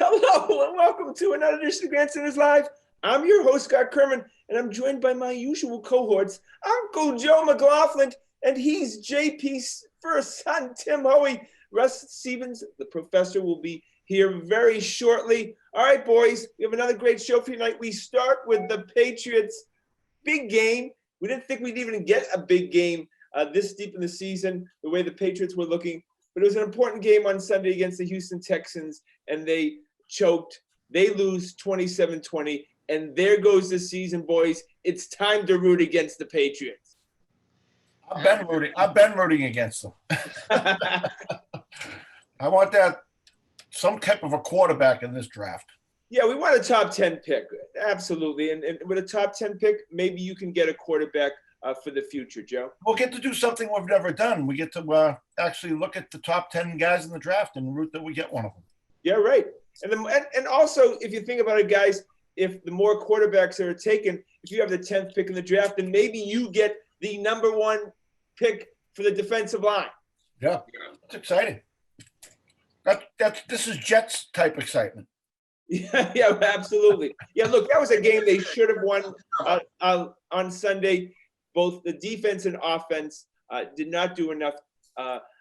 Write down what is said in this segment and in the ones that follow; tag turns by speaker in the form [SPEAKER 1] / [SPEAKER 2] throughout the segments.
[SPEAKER 1] Hello and welcome to another edition of Grandstanders Live. I'm your host, Scott Kerman, and I'm joined by my usual cohorts, Uncle Joe McLaughlin, and he's JP's first son, Tim Hoey. Russ Stevens, the professor, will be here very shortly. All right, boys, we have another great show for you tonight. We start with the Patriots' big game. We didn't think we'd even get a big game this deep in the season, the way the Patriots were looking. But it was an important game on Sunday against the Houston Texans, and they choked. They lose 27-20, and there goes the season, boys. It's time to root against the Patriots.
[SPEAKER 2] I've been rooting against them. I want some type of a quarterback in this draft.
[SPEAKER 1] Yeah, we want a top 10 pick. Absolutely. And with a top 10 pick, maybe you can get a quarterback for the future, Joe.
[SPEAKER 2] We'll get to do something we've never done. We get to actually look at the top 10 guys in the draft and root that we get one of them.
[SPEAKER 1] Yeah, right. And also, if you think about it, guys, if the more quarterbacks are taken, if you have the 10th pick in the draft, then maybe you get the number one pick for the defensive line.
[SPEAKER 2] Yeah, it's exciting. This is Jets type excitement.
[SPEAKER 1] Yeah, absolutely. Yeah, look, that was a game they should have won on Sunday. Both the defense and offense did not do enough,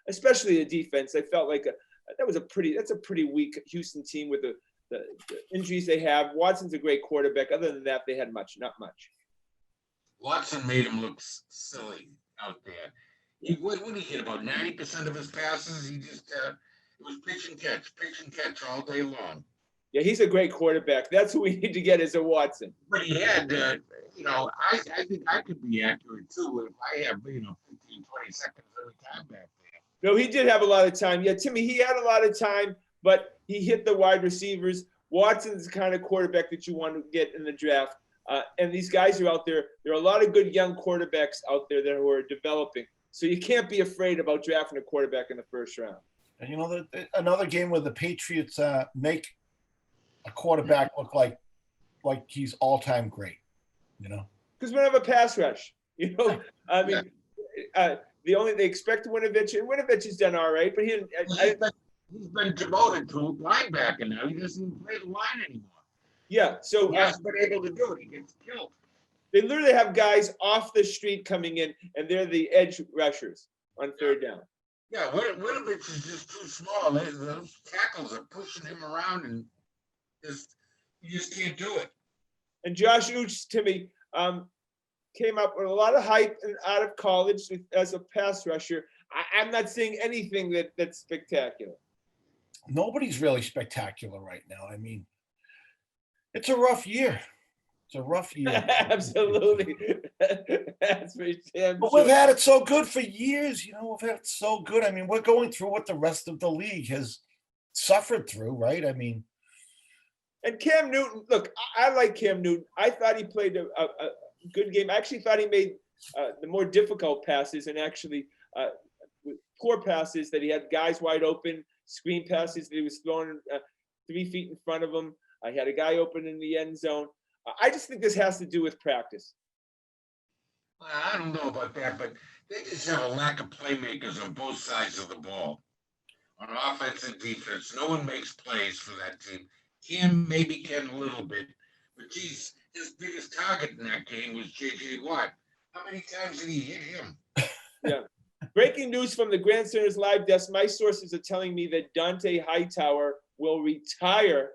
[SPEAKER 1] especially the defense. I felt like that's a pretty weak Houston team with the injuries they have. Watson's a great quarterback. Other than that, they had not much.
[SPEAKER 3] Watson made him look silly out there. What did he hit? About 90% of his passes? He just it was pitch and catch all day long.
[SPEAKER 1] Yeah, he's a great quarterback. That's who we need to get is a Watson.
[SPEAKER 3] But he had, I think I could be accurate too if I have, 15, 20 seconds every time back there.
[SPEAKER 1] No, he did have a lot of time. Yeah, Timmy, he had a lot of time, but he hit the wide receivers. Watson's the kind of quarterback that you want to get in the draft. And these guys are out there. There are a lot of good young quarterbacks out there who are developing. So you can't be afraid about drafting a quarterback in the first round.
[SPEAKER 2] And another game where the Patriots make a quarterback look like he's all-time great,
[SPEAKER 1] because we don't have a pass rush. I mean, they expect Winovich, and Winovich has done all right, but
[SPEAKER 3] he's been demoted to linebacker now. He doesn't even play the line anymore.
[SPEAKER 1] Yeah, so
[SPEAKER 3] he hasn't been able to do it. He gets killed.
[SPEAKER 1] They literally have guys off the street coming in, and they're the edge rushers on third down.
[SPEAKER 3] Yeah, Winovich is just too small. Those tackles are pushing him around, and you just can't do it.
[SPEAKER 1] And Josh Uch, Timmy, came up with a lot of hype out of college as a pass rusher. I'm not seeing anything that's spectacular.
[SPEAKER 2] Nobody's really spectacular right now. I mean, it's a rough year.
[SPEAKER 1] Absolutely. That's for damn
[SPEAKER 2] But we've had it so good for years. We've had it so good. I mean, we're going through what the rest of the league has suffered through, right? I mean,
[SPEAKER 1] and Cam Newton, look, I like Cam Newton. I thought he played a good game. I actually thought he made the more difficult passes and actually poor passes that he had guys wide open, screen passes that he was throwing 3 feet in front of him. I had a guy open in the end zone. I just think this has to do with practice.
[SPEAKER 3] Well, I don't know about that, but they just have a lack of playmakers on both sides of the ball. On offense and defense, no one makes plays for that team. Cam maybe can a little bit, but geez, his biggest target in that game was J.J. Watt. How many times did he hit him?
[SPEAKER 1] Yeah. Breaking news from the Grandstanders Live desk. My sources are telling me that Dante Hightower will retire,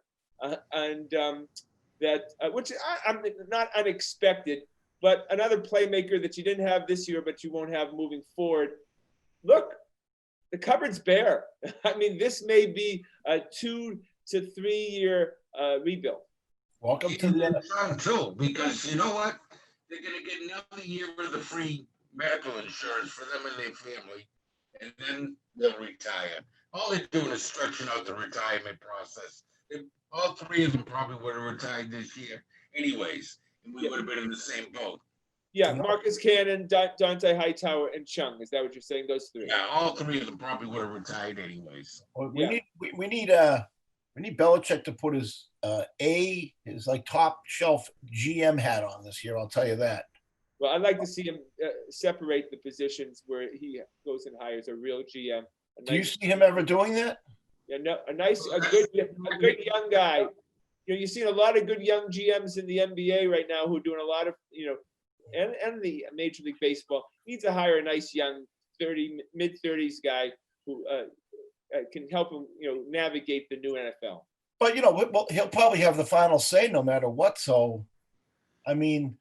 [SPEAKER 1] which I'm not unexpected, but another playmaker that you didn't have this year, but you won't have moving forward. Look, the cupboard's bare. I mean, this may be a 2 to 3 year rebuild.
[SPEAKER 2] Welcome to the
[SPEAKER 3] end too, because you know what? They're going to get another year of the free medical insurance for them and their family, and then they'll retire. All they're doing is stretching out the retirement process. All 3 of them probably would have retired this year anyways, and we would have been in the same boat.
[SPEAKER 1] Yeah, Marcus Cannon, Dante Hightower, and Chung. Is that what you're saying? Those 3?
[SPEAKER 3] Yeah, all 3 of them probably would have retired anyways.
[SPEAKER 2] Well, we need Belichick to put his like top shelf GM hat on this year. I'll tell you that.
[SPEAKER 1] Well, I'd like to see him separate the positions where he goes and hires a real GM.
[SPEAKER 2] Do you see him ever doing that?
[SPEAKER 1] Yeah, no, a good young guy. You've seen a lot of good young GMs in the NBA right now who are doing a lot of, and the Major League Baseball needs to hire a nice young mid-30s guy who can help him, navigate the new NFL.
[SPEAKER 2] But he'll probably have the final say no matter what. So, I mean,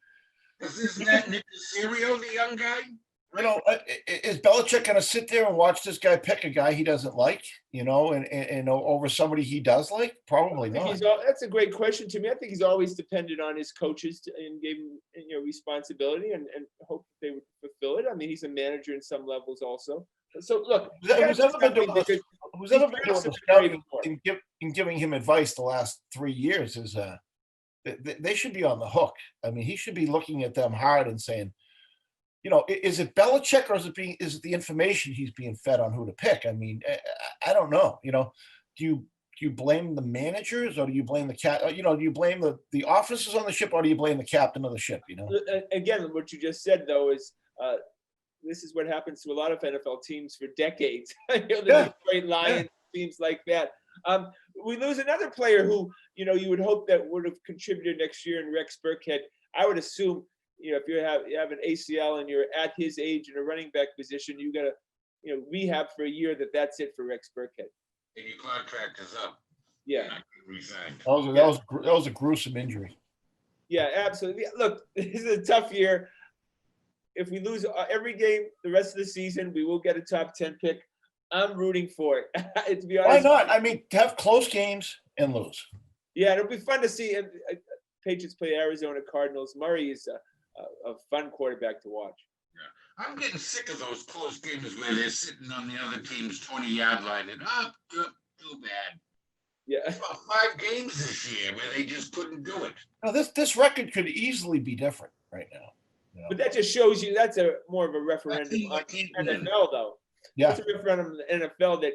[SPEAKER 3] isn't that Nick Caserio, the young guy?
[SPEAKER 2] Is Belichick going to sit there and watch this guy pick a guy he doesn't like, and over somebody he does like? Probably not.
[SPEAKER 1] That's a great question to me. I think he's always depended on his coaches and gave him, responsibility and hope they would fulfill it. I mean, he's a manager in some levels also. So look,
[SPEAKER 2] who's ever been doing the scouting and giving him advice the last 3 years is they should be on the hook. I mean, he should be looking at them hard and saying, is it Belichick or is it the information he's being fed on who to pick? I mean, I don't know. Do you blame the managers or do you blame the do you blame the officers on the ship or do you blame the captain of the ship?
[SPEAKER 1] Again, what you just said though is this is what happens to a lot of NFL teams for decades. The Detroit Lions, teams like that. We lose another player who you would hope that would have contributed next year in Rex Burkhead. I would assume. If you have an ACL and you're at his age in a running back position, you got to, rehab for a year. That's it for Rex Burkhead.
[SPEAKER 3] And your contract is up.
[SPEAKER 1] Yeah.
[SPEAKER 2] That was a gruesome injury.
[SPEAKER 1] Yeah, absolutely. Look, this is a tough year. If we lose every game the rest of the season, we will get a top 10 pick. I'm rooting for it. To be honest.
[SPEAKER 2] Why not? I mean, have close games and lose.
[SPEAKER 1] Yeah, it'll be fun to see. Patriots play Arizona Cardinals. Murray is a fun quarterback to watch.
[SPEAKER 3] Yeah. I'm getting sick of those close games where they're sitting on the other team's 20-yard line and too bad.
[SPEAKER 1] Yeah.
[SPEAKER 3] About 5 games this year where they just couldn't do it.
[SPEAKER 2] No, this record could easily be different right now.
[SPEAKER 1] But that just shows you that's more of a referendum on NFL though.
[SPEAKER 2] Yeah.
[SPEAKER 1] It's a referendum in the NFL that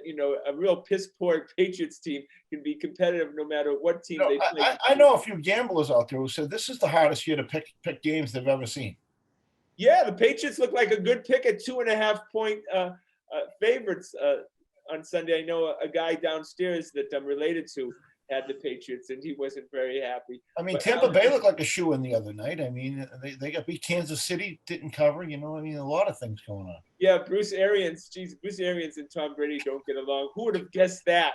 [SPEAKER 1] a real piss poor Patriots team can be competitive no matter what team they play.
[SPEAKER 2] I know a few gamblers out there who said this is the hardest year to pick games they've ever seen.
[SPEAKER 1] Yeah, the Patriots look like a good pick at 2.5 point favorites on Sunday. I know a guy downstairs that I'm related to had the Patriots, and he wasn't very happy.
[SPEAKER 2] I mean, Tampa Bay looked like a shoe-in the other night. I mean, they got beat. Kansas City didn't cover. I mean, a lot of things going on.
[SPEAKER 1] Yeah, Bruce Arians and Tom Brady don't get along. Who would have guessed that?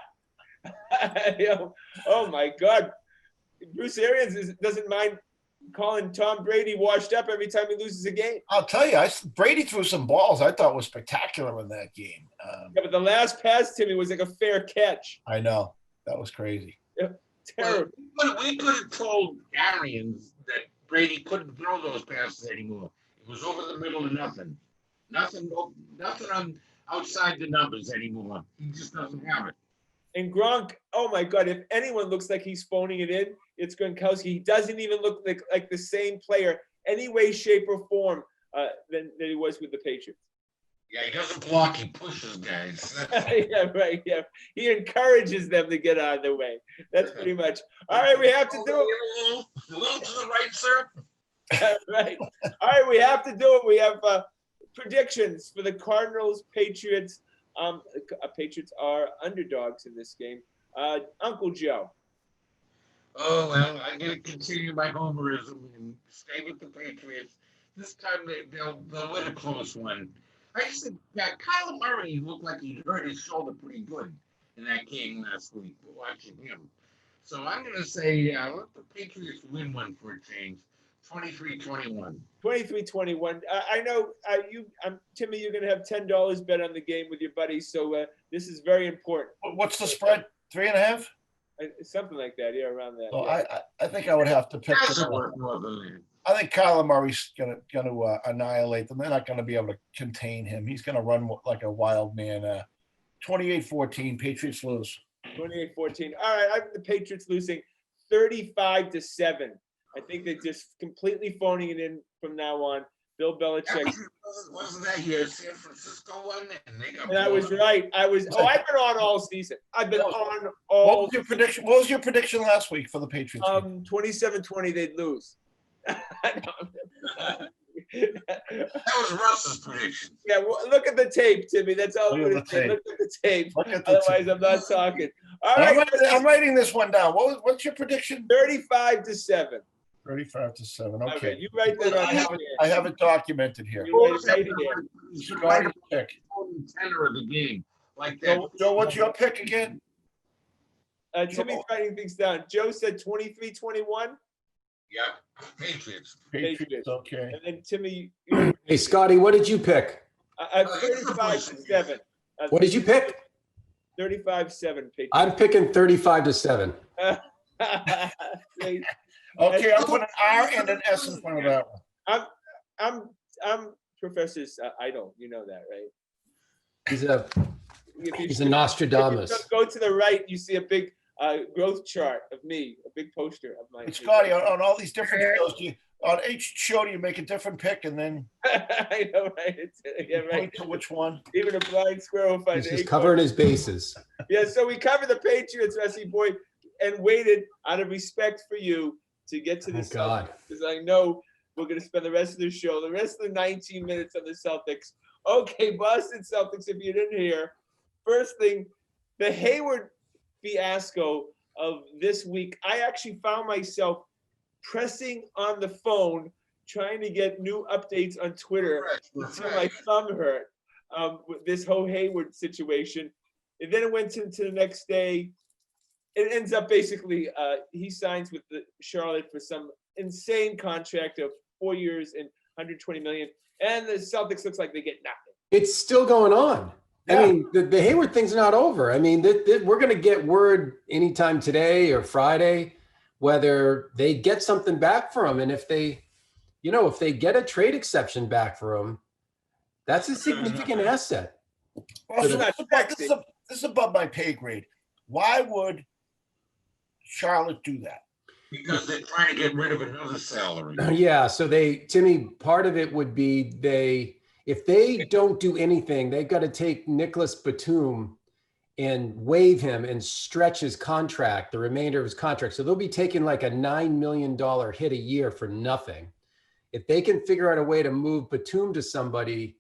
[SPEAKER 1] Oh my God, Bruce Arians doesn't mind calling Tom Brady washed up every time he loses a game.
[SPEAKER 2] I'll tell you, Brady threw some balls I thought was spectacular in that game.
[SPEAKER 1] But the last pass to me was like a fair catch.
[SPEAKER 2] I know. That was crazy.
[SPEAKER 1] Terrible.
[SPEAKER 3] Well, we could have told Arians that Brady couldn't throw those passes anymore. It was over the middle of nothing. Nothing on outside the numbers anymore. He just doesn't have it.
[SPEAKER 1] And Gronk, oh my God, if anyone looks like he's phoning it in, it's Gronkowski. He doesn't even look like the same player, any way, shape, or form than he was with the Patriots.
[SPEAKER 3] Yeah, he doesn't block, he pushes guys.
[SPEAKER 1] Yeah, right. Yeah. He encourages them to get out of their way. That's pretty much. All right, we have to do it.
[SPEAKER 3] A little to the right, sir.
[SPEAKER 1] Right. All right, we have to do it. We have predictions for the Cardinals, Patriots. Patriots are underdogs in this game. Uncle Joe.
[SPEAKER 3] Oh, well, I'm going to continue my homerism and stay with the Patriots. This time they'll win a close one. I said, Kyler Murray looked like he hurt his shoulder pretty good in that game last week, watching him. So I'm going to say, let the Patriots win one for a change, 23-21. 23-21.
[SPEAKER 1] I know Timmy, you're going to have $10 bet on the game with your buddies, so this is very important.
[SPEAKER 2] What's the spread? 3.5?
[SPEAKER 1] Something like that, yeah, around that.
[SPEAKER 2] Well,
[SPEAKER 1] yeah.
[SPEAKER 2] I think I would have to pick. I think Kyler Murray's gonna annihilate them. They're not gonna be able to contain him. He's gonna run like a wild man. 28-14, Patriots lose.
[SPEAKER 1] 28-14. All right, I have the Patriots losing 35-7. I think they're just completely phoning it in from now on. Bill Belichick.
[SPEAKER 3] Wasn't that your San Francisco one?
[SPEAKER 1] And I was right. I've been on all season. I've been on all.
[SPEAKER 2] What was your prediction? What was your prediction last week for the Patriots?
[SPEAKER 1] 27-20, they'd lose.
[SPEAKER 3] That was Russ's prediction.
[SPEAKER 1] Yeah, well, look at the tape, Timmy. That's all I'm
[SPEAKER 2] Look
[SPEAKER 1] going
[SPEAKER 2] at
[SPEAKER 1] to
[SPEAKER 2] the
[SPEAKER 1] say.
[SPEAKER 2] tape.
[SPEAKER 1] Look at the tape.
[SPEAKER 2] Look at the
[SPEAKER 1] Otherwise,
[SPEAKER 2] tape.
[SPEAKER 1] I'm not talking. All
[SPEAKER 2] I'm
[SPEAKER 1] right,
[SPEAKER 2] writing this one down. What's your prediction?
[SPEAKER 1] 35-7.
[SPEAKER 2] 35-7.
[SPEAKER 1] All
[SPEAKER 2] Okay.
[SPEAKER 1] right, you write that on your
[SPEAKER 2] I have it documented here.
[SPEAKER 1] You write it right here.
[SPEAKER 2] Scotty, pick.
[SPEAKER 3] Center of the game, like that.
[SPEAKER 2] Joe, what's your pick again?
[SPEAKER 1] Timmy's writing things down. Joe said 23-21.
[SPEAKER 3] Yeah, Patriots.
[SPEAKER 2] Patriots. Okay.
[SPEAKER 1] And then Timmy,
[SPEAKER 4] Hey, Scotty, what did you pick?
[SPEAKER 1] I'm 35-7.
[SPEAKER 4] What did you pick?
[SPEAKER 1] 35-7 Patriots.
[SPEAKER 4] I'm picking 35-7.
[SPEAKER 1] Great.
[SPEAKER 2] Okay, I'll put an R and an S in front of that one.
[SPEAKER 1] I'm Professor's idol. You know that, right?
[SPEAKER 4] He's a
[SPEAKER 1] If you
[SPEAKER 4] He's a Nostradamus.
[SPEAKER 1] Go to the right, you see a big growth chart of me, a big poster of mine.
[SPEAKER 2] And Scotty, on all these different shows, on each show, do you make a different pick and then
[SPEAKER 1] I know, right? Yeah, right.
[SPEAKER 2] point to which one?
[SPEAKER 1] Even a blind squirrel finds
[SPEAKER 4] He's
[SPEAKER 1] an
[SPEAKER 4] just
[SPEAKER 1] acorn.
[SPEAKER 4] covering his bases.
[SPEAKER 1] Yeah, so we covered the Patriots, Rusty Boy, and waited out of respect for you to get to
[SPEAKER 4] Oh,
[SPEAKER 1] this.
[SPEAKER 4] God.
[SPEAKER 1] Because I know we're going to spend the rest of the show, the rest of the 19 minutes on the Celtics. Okay, Boston Celtics, if you didn't hear, first thing, the Hayward fiasco of this week, I actually found myself pressing on the phone, trying to get new updates on Twitter until my thumb hurt with this whole Hayward situation. And then it went to the next day. It ends up basically he signs with the Charlotte for some insane contract of 4 years and 120 million. And the Celtics looks like they get nothing.
[SPEAKER 4] It's still going on.
[SPEAKER 2] Yeah.
[SPEAKER 4] I mean, the Hayward thing's not over. I mean, we're going to get word anytime today or Friday whether they get something back for him. And if they get a trade exception back for him, that's a significant asset.
[SPEAKER 2] Also, this is above my pay grade. Why would Charlotte do that?
[SPEAKER 3] Because they're trying to get rid of another salary.
[SPEAKER 4] Yeah. So Timmy, part of it would be if they don't do anything, they've got to take Nicholas Batum and waive him and stretch his contract, the remainder of his contract. So they'll be taking like a $9 million hit a year for nothing. If they can figure out a way to move Batum to somebody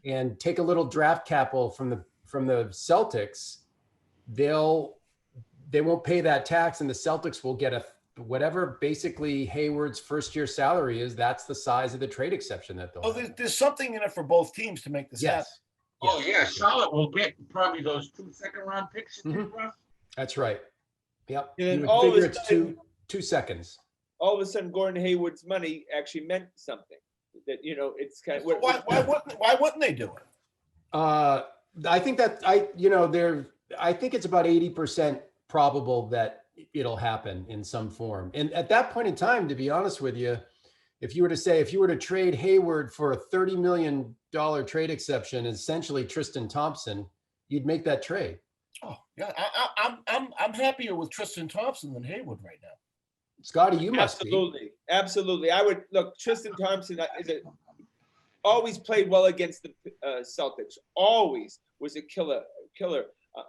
[SPEAKER 4] and take a little draft capital from the Celtics, they won't pay that tax, and the Celtics will get whatever basically Hayward's first year salary is. That's the size of the trade exception that they'll have.
[SPEAKER 2] There's something in it for both teams to make this happen.
[SPEAKER 4] Yes.
[SPEAKER 3] Oh, yeah, Charlotte will get probably those 2 second-round picks.
[SPEAKER 4] That's right. Yep.
[SPEAKER 1] And then
[SPEAKER 4] You would
[SPEAKER 1] all of
[SPEAKER 4] figure
[SPEAKER 1] a
[SPEAKER 4] it's
[SPEAKER 1] sudden-
[SPEAKER 4] 2 seconds.
[SPEAKER 1] All of a sudden, Gordon Hayward's money actually meant something. That, it's kind of
[SPEAKER 2] Why wouldn't they do it?
[SPEAKER 4] I think that I think it's about 80% probable that it'll happen in some form. And at that point in time, to be honest with you, if you were to trade Hayward for a $30 million trade exception, essentially Tristan Thompson, you'd make that trade.
[SPEAKER 2] Oh yeah, I'm happier with Tristan Thompson than Hayward right now.
[SPEAKER 4] Scotty, you must be.
[SPEAKER 1] Absolutely. I would look. Tristan Thompson always played well against the Celtics. Always was a killer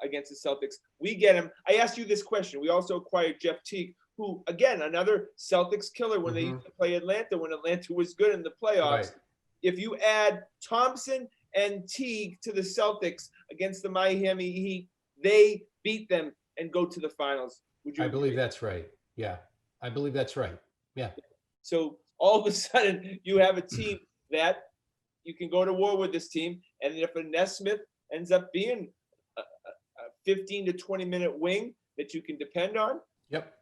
[SPEAKER 1] against the Celtics. We get him. I asked you this question. We also acquired Jeff Teague, who again another Celtics killer when they used to play Atlanta when Atlanta was good in the playoffs.
[SPEAKER 4] Right.
[SPEAKER 1] If you add Thompson and Teague to the Celtics against the Miami Heat, they beat them and go to the finals. Would you?
[SPEAKER 4] I believe that's right. Yeah, I believe that's right. Yeah.
[SPEAKER 1] So all of a sudden, you have a team that you can go to war with this team, and if a Nesmith ends up being a 15 to 20 minute wing that you can depend on,
[SPEAKER 4] Yep.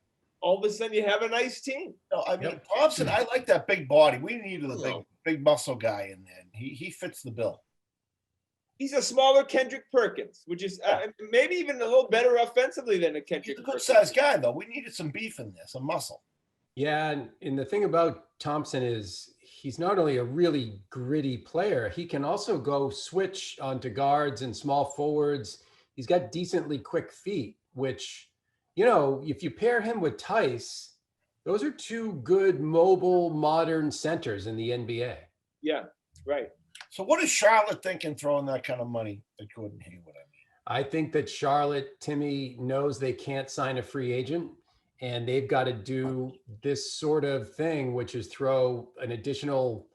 [SPEAKER 1] all of a sudden you have a nice team.
[SPEAKER 2] No, I mean Thompson. I like that big body. We needed a big muscle guy in there. He fits the bill.
[SPEAKER 1] He's a smaller Kendrick Perkins, which is maybe even a little better offensively than a Kendrick.
[SPEAKER 2] He's a good sized guy, though. We needed some beef in there, some muscle.
[SPEAKER 4] Yeah, and the thing about Thompson is he's not only a really gritty player, he can also go switch onto guards and small forwards. He's got decently quick feet, which, if you pair him with Tice, those are 2 good mobile modern centers in the NBA.
[SPEAKER 1] Yeah, right.
[SPEAKER 2] So what is Charlotte thinking throwing that kind of money at Gordon Hayward?
[SPEAKER 4] I think that Charlotte, Timmy, knows they can't sign a free agent, and they've got to do this sort of thing, which is throw an additional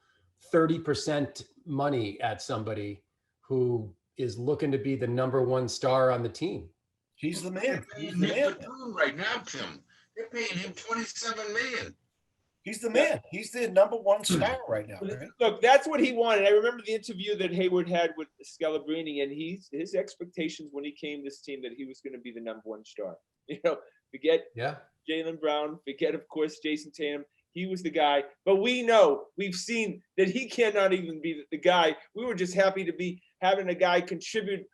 [SPEAKER 4] 30% money at somebody who is looking to be the number one star on the team.
[SPEAKER 2] He's the man.
[SPEAKER 3] They're
[SPEAKER 2] He's
[SPEAKER 3] paying
[SPEAKER 2] the
[SPEAKER 3] Nick
[SPEAKER 2] man.
[SPEAKER 3] Batum right now, Tim. They're paying him $27 million.
[SPEAKER 2] He's the man. He's the number one star right now. Right?
[SPEAKER 1] Look, that's what he wanted. I remember the interview that Hayward had with Scalabrine, and his expectations when he came to this team that he was going to be the number one star. You know, forget Jaylen Brown, forget, of course, Jason Tatum. He was the guy. But we've seen that he cannot even be the guy. We were just happy to be having a guy contribute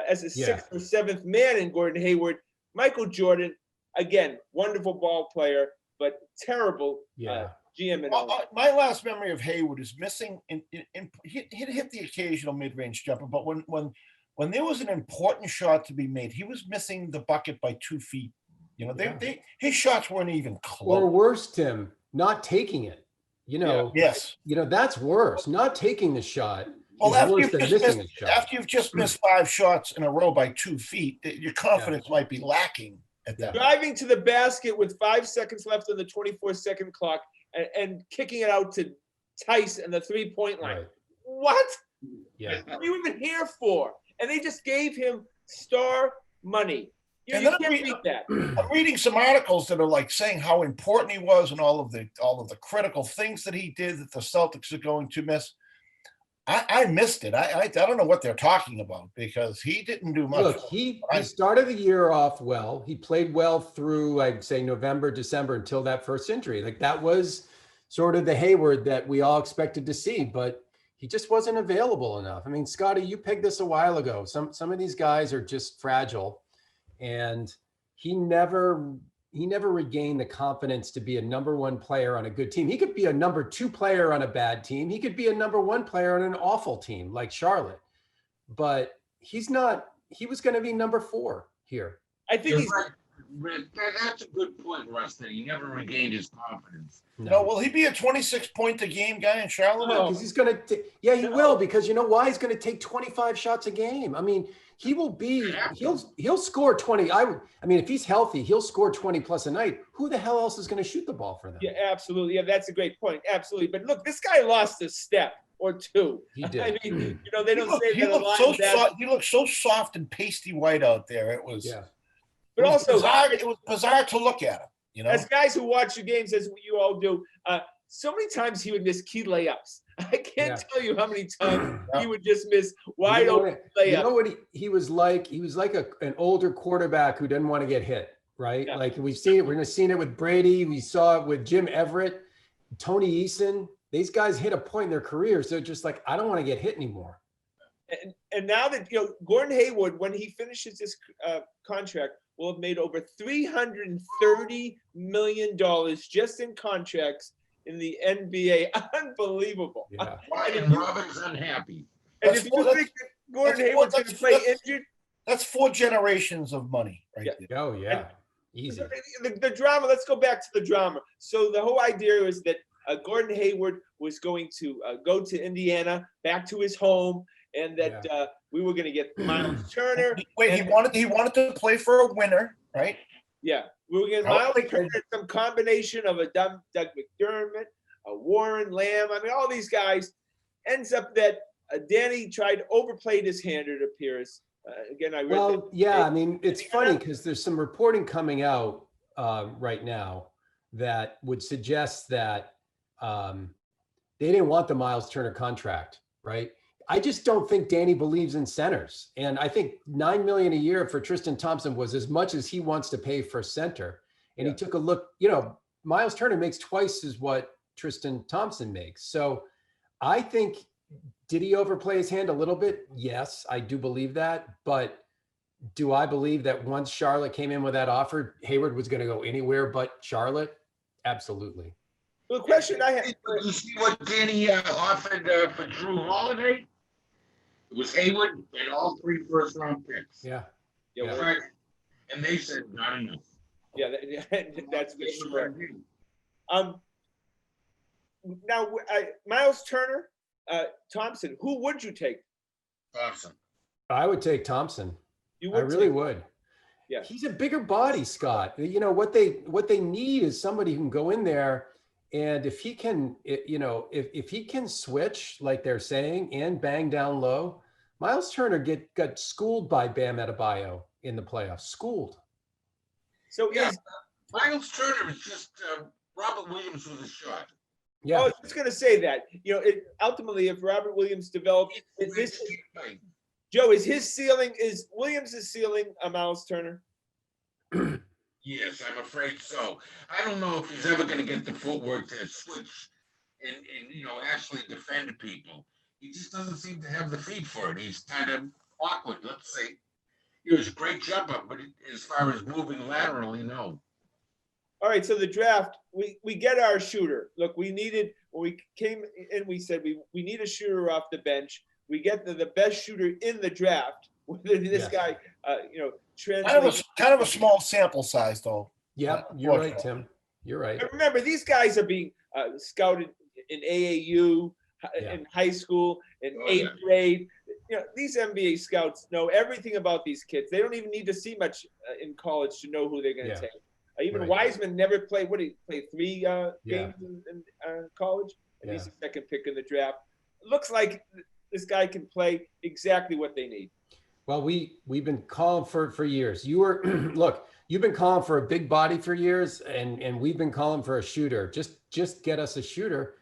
[SPEAKER 1] as a sixth or seventh man in Gordon Hayward. Michael Jordan, again, wonderful ball player, but terrible GM and all.
[SPEAKER 2] My last memory of Hayward is missing. He hit the occasional mid-range jumper, but when there was an important shot to be made, he was missing the bucket by 2 feet. You know, his shots weren't even close.
[SPEAKER 4] Or worse, Tim, not taking it. You know, that's worse. Not taking the shot.
[SPEAKER 2] Well, after you've just missed 5 shots in a row by 2 feet, your confidence might be lacking at that.
[SPEAKER 1] Driving to the basket with 5 seconds left on the 24-second clock and kicking it out to Tice and the 3-point line.
[SPEAKER 4] Right.
[SPEAKER 1] What?
[SPEAKER 4] Yeah.
[SPEAKER 1] What are you even here for? And they just gave him star money. You can't beat that.
[SPEAKER 2] I'm reading some articles that are like saying how important he was and all of the critical things that he did that the Celtics are going to miss. I missed it. I don't know what they're talking about because he didn't do much.
[SPEAKER 4] Look, he started the year off well. He played well through, I'd say, November, December until that first injury. Like that was sort of the Hayward that we all expected to see, but he just wasn't available enough. I mean, Scotty, you pegged this a while ago. Some of these guys are just fragile, and he never regained the confidence to be a number one player on a good team. He could be a number 2 player on a bad team. He could be a number 1 player on an awful team like Charlotte, but he's not. He was going to be number 4 here.
[SPEAKER 1] I think he's
[SPEAKER 3] right. That's a good point, Russ, that he never regained his confidence.
[SPEAKER 2] No, will he be a 26-point-a-game guy in Charlotte?
[SPEAKER 4] No, because he's going to. He will, because you know why? He's going to take 25 shots a game. I mean, he will be. He'll score 20. I mean, if he's healthy, he'll score 20 plus a night. Who the hell else is going to shoot the ball for them?
[SPEAKER 1] Yeah, absolutely. Yeah, that's a great point. Absolutely. But look, this guy lost a step or 2.
[SPEAKER 4] He did.
[SPEAKER 1] I mean, they don't say
[SPEAKER 2] he
[SPEAKER 1] that a lot.
[SPEAKER 2] He looked so soft and pasty white out there. It was.
[SPEAKER 4] Yeah.
[SPEAKER 1] But also,
[SPEAKER 2] it was bizarre to look at him. You know,
[SPEAKER 1] as guys who watch the games, as you all do, so many times he would miss key layups. I can't tell you how many times he would just miss wide open layups.
[SPEAKER 4] You know what he was like? He was like an older quarterback who didn't want to get hit, right? Yeah. Like we've seen it. We're seeing it with Brady. We saw it with Jim Everett, Tony Eason. These guys hit a point in their careers. They're just like, I don't want to get hit anymore.
[SPEAKER 1] And now that Gordon Hayward, when he finishes this contract, will have made over $330 million just in contracts in the NBA. Unbelievable.
[SPEAKER 3] Yeah. And Robin's unhappy.
[SPEAKER 1] And if you think that Gordon Hayward's going to play injured,
[SPEAKER 2] that's 4 generations of money, right there.
[SPEAKER 4] Oh yeah, easy.
[SPEAKER 1] The drama. Let's go back to the drama. So the whole idea is that Gordon Hayward was going to go to Indiana, back to his home, and that we were going to get Miles Turner.
[SPEAKER 2] Wait, he wanted to play for a winner, right?
[SPEAKER 1] Yeah, we were going to Miles Turner, some combination of a Doug McDermott, a Warren Lamb. I mean, all these guys. Ends up that Danny overplayed his hand. It appears. Again, I read.
[SPEAKER 4] I mean, it's funny because there's some reporting coming out right now that would suggest that they didn't want the Miles Turner contract, right? I just don't think Danny believes in centers. And I think $9 million a year for Tristan Thompson was as much as he wants to pay for center. And he took a look, Miles Turner makes twice as what Tristan Thompson makes. So I think, did he overplay his hand a little bit? Yes, I do believe that. But do I believe that once Charlotte came in with that offer, Hayward was going to go anywhere but Charlotte? Absolutely.
[SPEAKER 1] The question I have.
[SPEAKER 3] You see what Danny offered for Drew Holiday? It was Hayward and all 3 first-round picks.
[SPEAKER 1] Yeah.
[SPEAKER 3] Right. And they said not enough.
[SPEAKER 1] Yeah, that's for sure. Now, Miles Turner, Thompson. Who would you take?
[SPEAKER 3] Thompson.
[SPEAKER 4] I would take Thompson.
[SPEAKER 1] You would?
[SPEAKER 4] I really would.
[SPEAKER 1] Yeah.
[SPEAKER 4] He's a bigger body, Scott. What they need is somebody who can go in there And if he can, if he can switch like they're saying and bang down low, Miles Turner got schooled by Bam Adebayo in the playoffs. Schooled.
[SPEAKER 1] So
[SPEAKER 3] Yeah, Miles Turner is just Robert Williams with a shot.
[SPEAKER 4] Yeah.
[SPEAKER 1] I was just going to say that. Ultimately, if Robert Williams develops this, Joe, is Williams' ceiling a Miles Turner?
[SPEAKER 3] Yes, I'm afraid so. I don't know if he's ever going to get the footwork to switch and actually defend people. He just doesn't seem to have the feet for it. He's kind of awkward. Let's say he was a great jumper, but as far as moving laterally, no.
[SPEAKER 1] All right, so the draft, we get our shooter. Look, we needed, when we came in, we said we need a shooter off the bench. We get the best shooter in the draft. Whether this guy, translates.
[SPEAKER 2] Kind of a small sample size, though.
[SPEAKER 4] Yeah, you're right, Tim. You're right.
[SPEAKER 1] But remember, these guys are being scouted in AAU, in high school, in eighth grade. These NBA scouts know everything about these kids. They don't even need to see much in college to know who they're going to take. Even Wiseman never played. What did he play? 3 games in college, and he's the second pick in the draft. Looks like this guy can play exactly what they need.
[SPEAKER 4] Well, we've been calling for years. You've been calling for a big body for years, and we've been calling for a shooter. Just get us a shooter.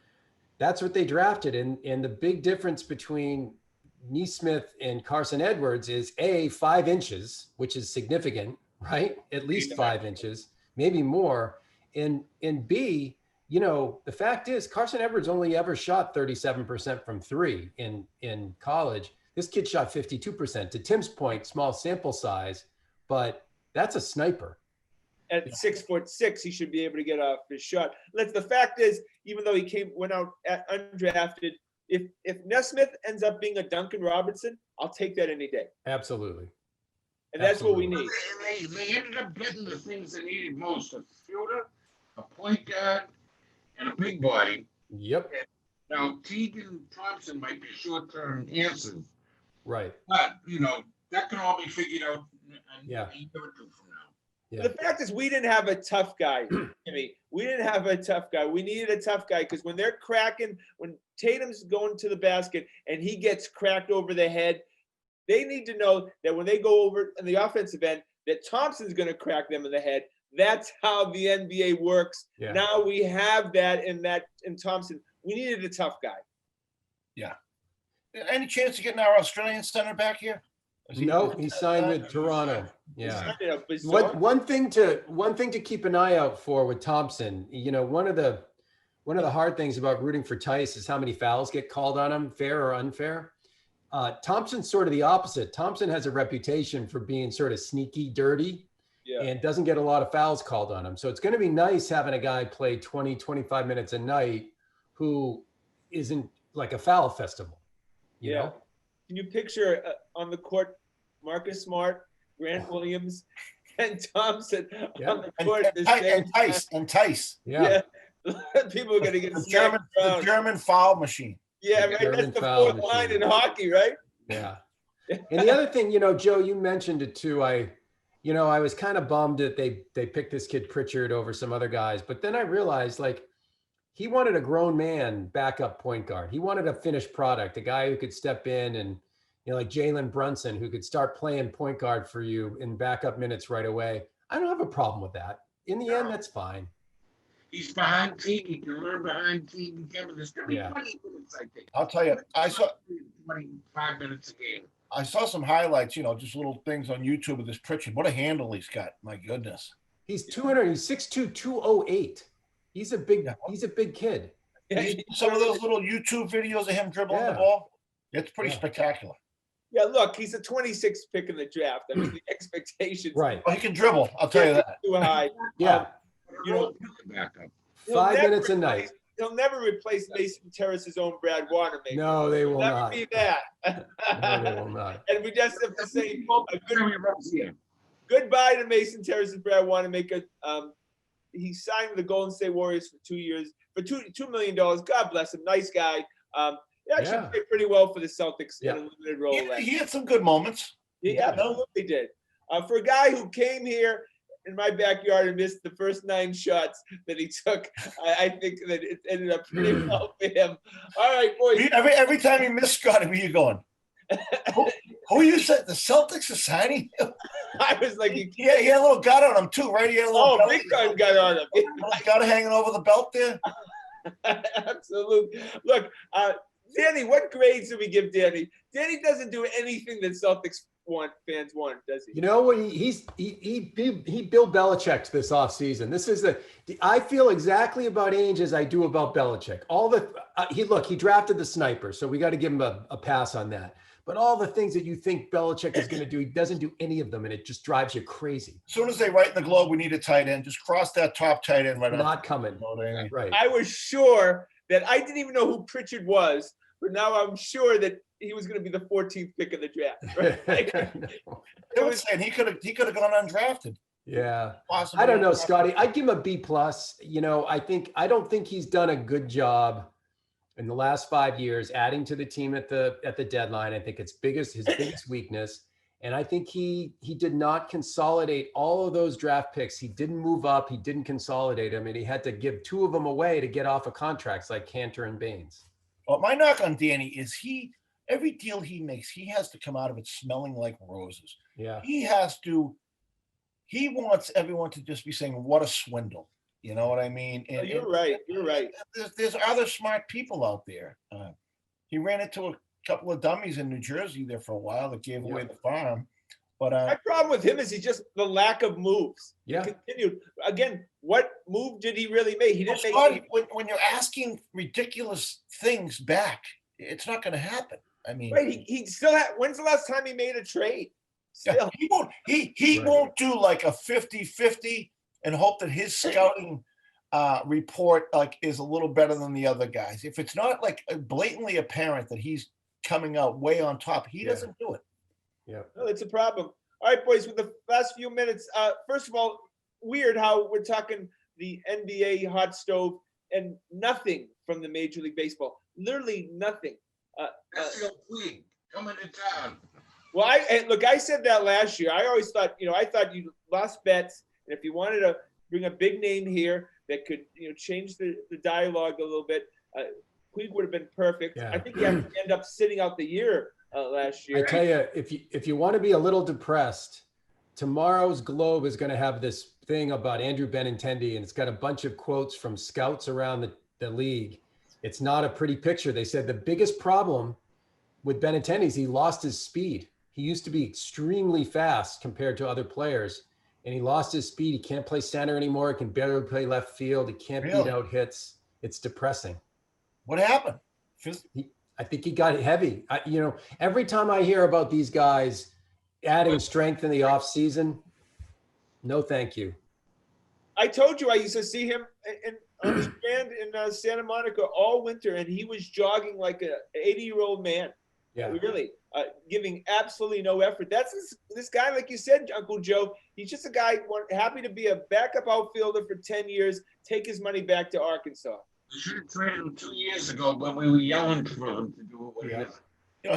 [SPEAKER 4] That's what they drafted. And the big difference between Nesmith and Carson Edwards is 5 inches, which is significant, right? At least 5 inches, maybe more. And B, the fact is Carson Edwards only ever shot 37% from 3 in college. This kid shot 52%. To Tim's point, small sample size, but that's a sniper.
[SPEAKER 1] At 6'6", he should be able to get off his shot. The fact is, even though he went out undrafted, if Nesmith ends up being a Duncan Robinson, I'll take that any day.
[SPEAKER 4] Absolutely.
[SPEAKER 1] And that's what we need.
[SPEAKER 3] They ended up getting the things they needed most: a shooter, a point guard, and a big body.
[SPEAKER 4] Yep.
[SPEAKER 3] Now Teagan Thompson might be short-term answers.
[SPEAKER 4] Right.
[SPEAKER 3] But that can all be figured out a year or two from now.
[SPEAKER 1] Yeah. The fact is, we didn't have a tough guy. We didn't have a tough guy. We needed a tough guy because when they're cracking, when Tatum's going to the basket and he gets cracked over the head, they need to know that when they go over in the offensive end, that Thompson's going to crack them in the head. That's how the NBA works. Yeah. Now we have that in Thompson. We needed a tough guy.
[SPEAKER 2] Yeah. Any chance of getting our Australian center back here?
[SPEAKER 4] No, he signed with Toronto. Yeah. One thing to keep an eye out for with Thompson. One of the hard things about rooting for Tice is how many fouls get called on him, fair or unfair. Thompson's sort of the opposite. Thompson has a reputation for being sort of sneaky, dirty, and doesn't get a lot of fouls called on him. So it's going to be nice having a guy play 20, 25 minutes a night who isn't like a foul festival. You know?
[SPEAKER 1] Can you picture on the court Marcus Smart, Grant Williams, and Thompson on the court?
[SPEAKER 2] And Tice.
[SPEAKER 1] Yeah. People are going to get
[SPEAKER 2] the German foul machine.
[SPEAKER 1] Yeah, right. That's the fourth line in hockey, right?
[SPEAKER 4] Yeah. And the other thing, Joe, you mentioned it too. I was kind of bummed that they picked this kid Pritchard over some other guys, but then I realized he wanted a grown man backup point guard. He wanted a finished product, a guy who could step in and, like Jalen Brunson, who could start playing point guard for you in backup minutes right away. I don't have a problem with that. In the end, that's fine.
[SPEAKER 3] He's behind Teague. He can learn behind Teague. There's going to be 20 minutes, I think.
[SPEAKER 2] I'll tell you, I saw
[SPEAKER 3] 25 minutes a game.
[SPEAKER 2] I saw some highlights, just little things on YouTube of this Pritchard. What a handle he's got. My goodness.
[SPEAKER 4] He's 6'2", 208. He's a big kid.
[SPEAKER 2] Some of those little YouTube videos of him dribbling the ball, it's pretty spectacular.
[SPEAKER 1] Yeah, look, he's a 26th pick in the draft. I mean, the expectations.
[SPEAKER 4] Right.
[SPEAKER 2] Well, he can dribble. I'll tell you that.
[SPEAKER 1] Too high.
[SPEAKER 4] Yeah.
[SPEAKER 1] 5
[SPEAKER 4] minutes a night.
[SPEAKER 1] He'll never replace Mason Terrace's own Brad Wanamaker.
[SPEAKER 4] No, they will
[SPEAKER 1] never
[SPEAKER 4] not.
[SPEAKER 1] Be that.
[SPEAKER 4] No, they will not.
[SPEAKER 1] And we just have to say goodbye to Mason Terrace's Brad Wanamaker. He signed with the Golden State Warriors for 2 years for $2 million. God bless him. Nice guy. He actually played pretty well for the Celtics in a limited role.
[SPEAKER 2] He had some good moments.
[SPEAKER 1] He absolutely did. For a guy who came here in my backyard and missed the first 9 shots that he took, I think that it ended up pretty well for him. All right, boys.
[SPEAKER 2] Every time you miss Scotty, where you going? Who you said the Celtics are signing?
[SPEAKER 1] I was like,
[SPEAKER 2] he had a little gut on him too, right? He had a little
[SPEAKER 1] big time got on him.
[SPEAKER 2] Got hanging over the belt there.
[SPEAKER 1] Absolutely. Look, Danny, what grades do we give Danny? Danny doesn't do anything that Celtics fans want, does he?
[SPEAKER 4] You know what? He Bill Belichicked this offseason. This is I feel exactly about Ainge as I do about Belichick. All the he drafted the sniper, so we got to give him a pass on that. But all the things that you think Belichick is going to do, he doesn't do any of them, and it just drives you crazy.
[SPEAKER 2] As soon as they write in the Globe, we need a tight end. Just cross that top tight end right up.
[SPEAKER 4] Not coming. Right.
[SPEAKER 1] I was sure that I didn't even know who Pritchard was, but now I'm sure that he was going to be the 14th pick of the draft. Right?
[SPEAKER 2] They were saying he could have gone undrafted.
[SPEAKER 4] Yeah.
[SPEAKER 2] Possibly.
[SPEAKER 4] I don't know, Scotty. I'd give him a B+. You know, I don't think he's done a good job in the last 5 years adding to the team at the deadline. I think it's his biggest weakness. And I think he did not consolidate all of those draft picks. He didn't move up. He didn't consolidate them. And he had to give 2 of them away to get off of contracts like Cantor and Baines.
[SPEAKER 2] Well, my knock on Danny is every deal he makes, he has to come out of it smelling like roses.
[SPEAKER 4] Yeah.
[SPEAKER 2] He wants everyone to just be saying, what a swindle. You know what I mean? And,
[SPEAKER 1] you're right. You're right.
[SPEAKER 2] There's other smart people out there. He ran into a couple of dummies in New Jersey there for a while that gave away the farm. But
[SPEAKER 1] my problem with him is the lack of moves.
[SPEAKER 4] Yeah.
[SPEAKER 1] He continued. Again, what move did he really make? He didn't make
[SPEAKER 2] Scotty, when you're asking ridiculous things back, it's not going to happen. I mean,
[SPEAKER 1] right? He still when's the last time he made a trade? Still.
[SPEAKER 2] Yeah, he won't. He won't do like a 50-50 and hope that his scouting report is a little better than the other guys. If it's not like blatantly apparent that he's coming out way on top, he doesn't do it.
[SPEAKER 4] Yeah,
[SPEAKER 1] no, it's a problem. All right, boys, with the last few minutes, first of all, weird how we're talking the NBA hot stove and nothing from the Major League Baseball. Literally nothing.
[SPEAKER 3] That's the league coming to town.
[SPEAKER 1] Well, I said that last year. I always thought, I thought you lost bets, and if you wanted to bring a big name here that could, change the dialogue a little bit, Puig would have been perfect.
[SPEAKER 4] Yeah.
[SPEAKER 1] I think he had to end up sitting out the year last year.
[SPEAKER 4] I tell you, if you want to be a little depressed, tomorrow's Globe is going to have this thing about Andrew Benintendi, and it's got a bunch of quotes from scouts around the league. It's not a pretty picture. They said the biggest problem with Benintendi is he lost his speed. He used to be extremely fast compared to other players, and he lost his speed. He can't play center anymore. He can barely play left field. He can't beat out hits. It's depressing.
[SPEAKER 2] What happened?
[SPEAKER 4] I think he got heavy. Every time I hear about these guys adding strength in the off season, no, thank you.
[SPEAKER 1] I told you I used to see him on the strand in Santa Monica all winter, and he was jogging like an 80-year-old man.
[SPEAKER 4] Yeah,
[SPEAKER 1] really, giving absolutely no effort. That's this guy, like you said, Uncle Joe. He's just a guy happy to be a backup outfielder for 10 years, take his money back to Arkansas.
[SPEAKER 3] We should have traded him 2 years ago when we were yelling for him to do what he is.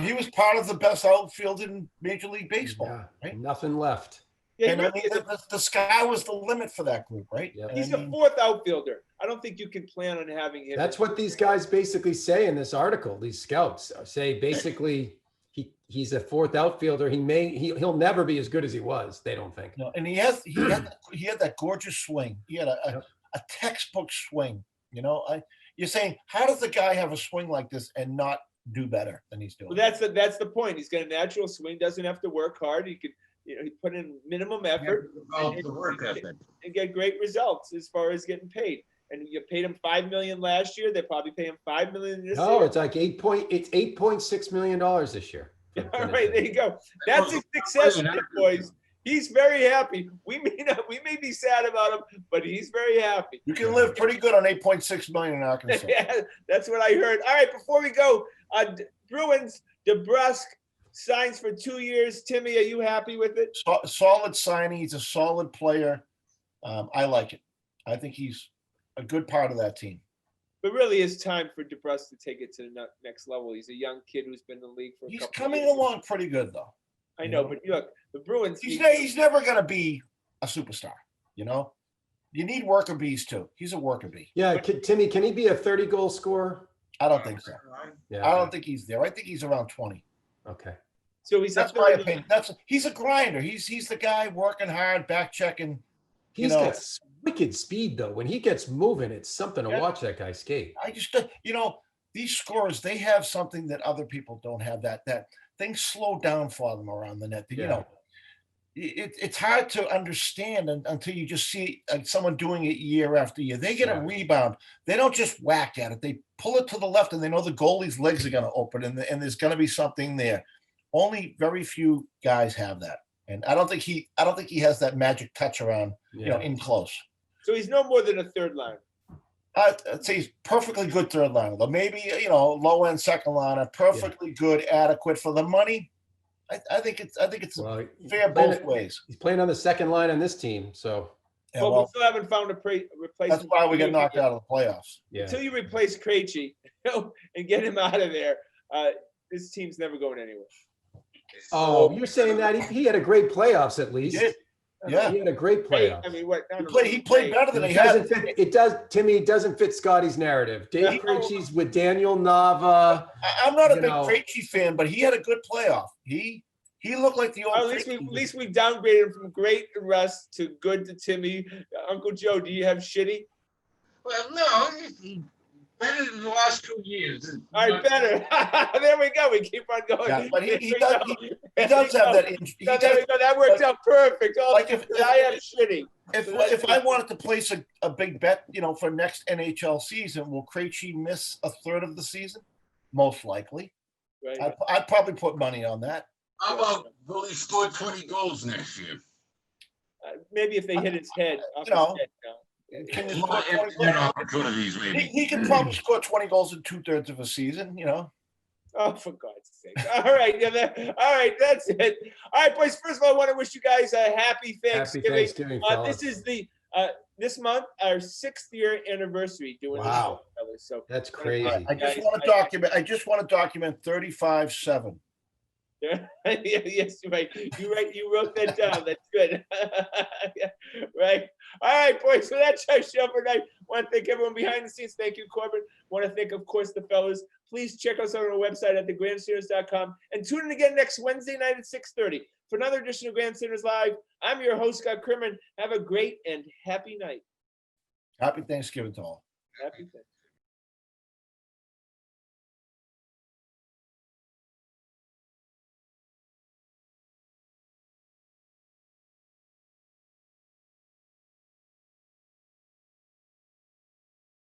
[SPEAKER 2] He was part of the best outfield in Major League Baseball.
[SPEAKER 4] Yeah,
[SPEAKER 2] right?
[SPEAKER 4] Nothing left.
[SPEAKER 1] Yeah,
[SPEAKER 2] And the sky was the limit for that group, right?
[SPEAKER 4] Yeah.
[SPEAKER 1] He's the 4th outfielder. I don't think you can plan on having him.
[SPEAKER 4] That's what these guys basically say in this article. These scouts say basically he's a 4th outfielder. He'll never be as good as he was. They don't think.
[SPEAKER 2] No, and he had that gorgeous swing. He had a textbook swing. You're saying, how does the guy have a swing like this and not do better than he's doing?
[SPEAKER 1] Well, that's the point. He's got a natural swing. Doesn't have to work hard. He could. He put in minimum effort and get great results as far as getting paid. And you paid him $5 million last year. They probably pay him $5 million this year.
[SPEAKER 4] No, it's like $8.6 million this year.
[SPEAKER 1] All right, there you go. That's a success, boys. He's very happy. We may be sad about him, but he's very happy.
[SPEAKER 2] You can live pretty good on $8.6 million in Arkansas.
[SPEAKER 1] Yeah, that's what I heard. All right, before we go, Bruins, DeBrusque signs for 2 years. Timmy, are you happy with it?
[SPEAKER 2] Solid signing. He's a solid player. I like it. I think he's a good part of that team.
[SPEAKER 1] But really, it's time for DeBrusque to take it to the next level. He's a young kid who's been in the league for a couple
[SPEAKER 2] He's coming
[SPEAKER 1] years.
[SPEAKER 2] along pretty good, though.
[SPEAKER 1] I know, but look, the Bruins.
[SPEAKER 2] He's never going to be a superstar. You know, you need worker bees too. He's a worker bee.
[SPEAKER 4] Yeah, Timmy, can he be a 30-goal scorer?
[SPEAKER 2] I don't think so.
[SPEAKER 4] Yeah.
[SPEAKER 2] I don't think he's there. I think he's around 20.
[SPEAKER 4] Okay.
[SPEAKER 1] So he's
[SPEAKER 2] That's my opinion. He's a grinder. He's the guy working hard, back checking.
[SPEAKER 4] He's got wicked speed though. When he gets moving, it's something to watch that guy skate.
[SPEAKER 2] I just, these scorers, they have something that other people don't have. That things slow down for them around the net. It's hard to understand until you just see someone doing it year after year. They get a rebound. They don't just whack at it. They pull it to the left, and they know the goalie's legs are going to open, and there's going to be something there. Only very few guys have that, and I don't think he has that magic touch around, in close.
[SPEAKER 1] So he's no more than a third line.
[SPEAKER 2] I'd say he's perfectly good third liner, though. Maybe low end second liner, perfectly good, adequate for the money. I think it's fair both ways.
[SPEAKER 4] He's playing on the second line on this team, so.
[SPEAKER 1] Yeah, well, we still haven't found a replacement.
[SPEAKER 2] That's why we get knocked out of the playoffs.
[SPEAKER 4] Yeah.
[SPEAKER 1] Until you replace Krejci and get him out of there, this team's never going anywhere.
[SPEAKER 4] Oh, you're saying that he had a great playoffs at least.
[SPEAKER 2] Yeah,
[SPEAKER 4] he had a great playoff.
[SPEAKER 1] I mean, what?
[SPEAKER 2] He played better than he had.
[SPEAKER 4] Timmy, it doesn't fit Scotty's narrative. Dave Krejci's with Daniel Nava.
[SPEAKER 2] I'm not a big Krejci fan, but he had a good playoff. He looked like the old.
[SPEAKER 1] At least we downgraded him from great to Russ to good to Timmy. Uncle Joe, do you have shitty?
[SPEAKER 3] Well, no, he's better than the last 2 years.
[SPEAKER 1] All right, better. There we go. We keep on going.
[SPEAKER 2] Yeah, but he does have that injury.
[SPEAKER 1] There we go. That worked out perfect. I have shitty.
[SPEAKER 2] If I wanted to place a big bet, for next NHL season, will Krejci miss a third of the season? Most likely. Right. I'd probably put money on that.
[SPEAKER 3] How about will he score 20 goals next year?
[SPEAKER 1] Maybe if they hit his head.
[SPEAKER 2] Can he opportunities, maybe. He can probably score 20 goals in 2/3 of a season,
[SPEAKER 1] Oh, for God's sake. All right. That's it. All right, boys. First of all, I want to wish you guys a happy Thanksgiving.
[SPEAKER 4] Happy Thanksgiving,
[SPEAKER 1] this is this month, our 6th year anniversary doing this show, fellas. So
[SPEAKER 4] that's crazy.
[SPEAKER 2] I just want to document 35-7.
[SPEAKER 1] Yes, right. You wrote that down. That's good. Right. All right, boys. So that's our show for tonight. Want to thank everyone behind the scenes. Thank you, Corbin. Want to thank, of course, the fellas. Please check us out on our website at thegrandstanders.com and tune in again next Wednesday night at 6:30 for another edition of Grandstanders Live. I'm your host, Scott Crimmin. Have a great and happy night.
[SPEAKER 2] Happy Thanksgiving to all.
[SPEAKER 1] Happy Thanksgiving.